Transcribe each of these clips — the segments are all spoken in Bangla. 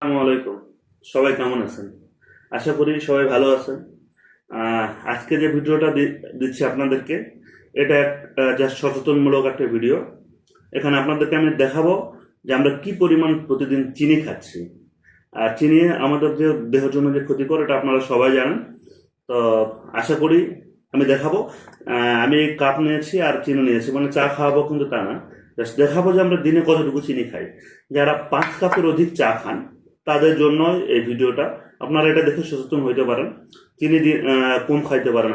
আসসালামু আলাইকুম। সবাই কেমন আছেন? আশা করি সবাই ভালো আছেন। আজকে যে ভিডিওটা দিচ্ছি আপনাদেরকে, এটা জাস্ট সচেতনমূলক একটা ভিডিও। এখানে আপনাদেরকে আমি দেখাবো যে আমরা কি পরিমাণ প্রতিদিন চিনি খাচ্ছি। আর চিনি আমাদের যে দেহের জন্য যে ক্ষতিকর, এটা আপনারা সবাই জানেন। তো আশা করি আমি দেখাবো। আমি কাপ নিয়েছি আর চিনি নিয়েছি, মানে চা খাওয়াবো কিন্তু তা না, জাস্ট দেখাবো যে আমরা দিনে কতটুকু চিনি খাই। যারা 5 কাপের অধিক চা খান তাদের জন্য এই ভিডিওটা। আপনারা এটা দেখে সচেতন হইতে পারেন। চিনি কম খাইতে পারেন,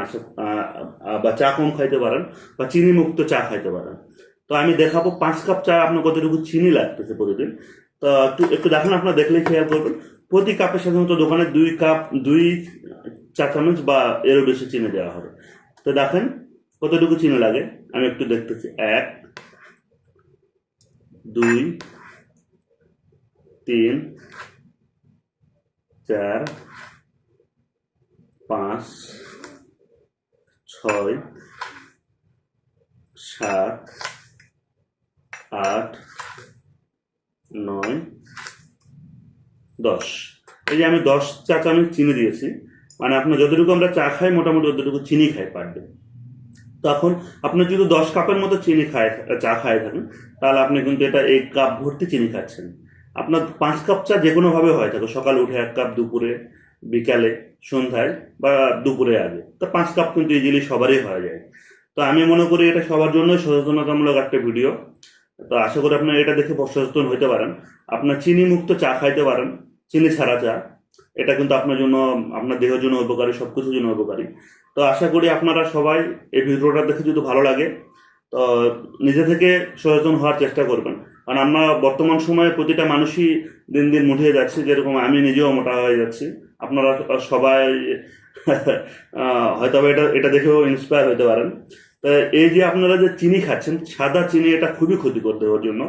বা চা কম খাইতে পারেন, বা চিনি মুক্ত চা খাইতে পারেন। তো আমি দেখাবো 5 কাপ চা আপনার কতটুকু চিনি লাগতেছে প্রতিদিন। তো একটু একটু দেখেন, আপনারা দেখলেই খেয়াল করবেন। প্রতি কাপে সাধারণত দোকানে 2 কাপ, 2 চা চামচ বা এরও বেশি চিনি দেওয়া হবে। তো দেখেন কতটুকু চিনি লাগে। আমি একটু দেখতেছি। 1, 2, 3, 4, 5, 6, 7, 8, 9, 10। এই যে আমি 10 চা চামচ চিনি দিয়েছি। মানে আপনার যতটুকু আমরা চা খাই মোটামুটি ততটুকু চিনি খাই পার ডে। তখন আপনি যদি 10 কাপের মতো চিনি চা খায় থাকেন, তাহলে আপনি কিন্তু এটা 1 কাপ ভর্তি চিনি খাচ্ছেন। আপনার 5 কাপ চা যে কোনো ভাবে হয় থাকে, সকালে উঠে 1 কাপ, দুপুরে, বিকালে, সন্ধ্যায়, বা দুপুরে আগে, তো 5 কাপ কিন্তু ইজিলি সবারই হয়ে যায়। তো আমি মনে করি এটা সবার জন্য সচেতনতামূলক একটা ভিডিও। তো আশা করি আপনারা এটা দেখে সচেতন হইতে পারেন। আপনার চিনি মুক্ত চা খাইতে পারেন, চিনি ছাড়া চা। এটা কিন্তু আপনার জন্য, আপনার দেহের জন্য উপকারী, সবকিছুর জন্য উপকারী। তো আশা করি আপনারা সবাই এই ভিডিওটা দেখে যদি ভালো লাগে, তো নিজে থেকে সচেতন হওয়ার চেষ্টা করবেন। কারণ আমরা বর্তমান সময়ে প্রতিটা মানুষই দিন দিন মুঠিয়ে যাচ্ছে, যেরকম আমি নিজেও মোটা হয়ে যাচ্ছি। আপনারা সবাই হয়তো এটা এটা দেখেও ইন্সপায়ার হতে পারেন। তা এই যে আপনারা যে চিনি খাচ্ছেন, সাদা চিনি, এটা খুবই ক্ষতিকর দেওয়ার জন্য।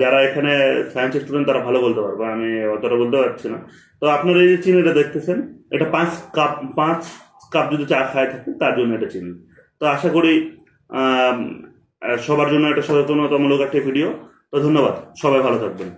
যারা এখানে সায়েন্স স্টুডেন্ট তারা ভালো বলতে পারবে, আমি অতটা বলতে পারছি না। তো আপনারা এই যে চিনিটা দেখতেছেন, এটা 5 কাপ যদি চা খায় থাকে তার জন্য এটা চিনি। তো আশা করি আম, সবার জন্য এটা সচেতনতামূলক একটা ভিডিও। তো ধন্যবাদ, সবাই ভালো থাকবেন।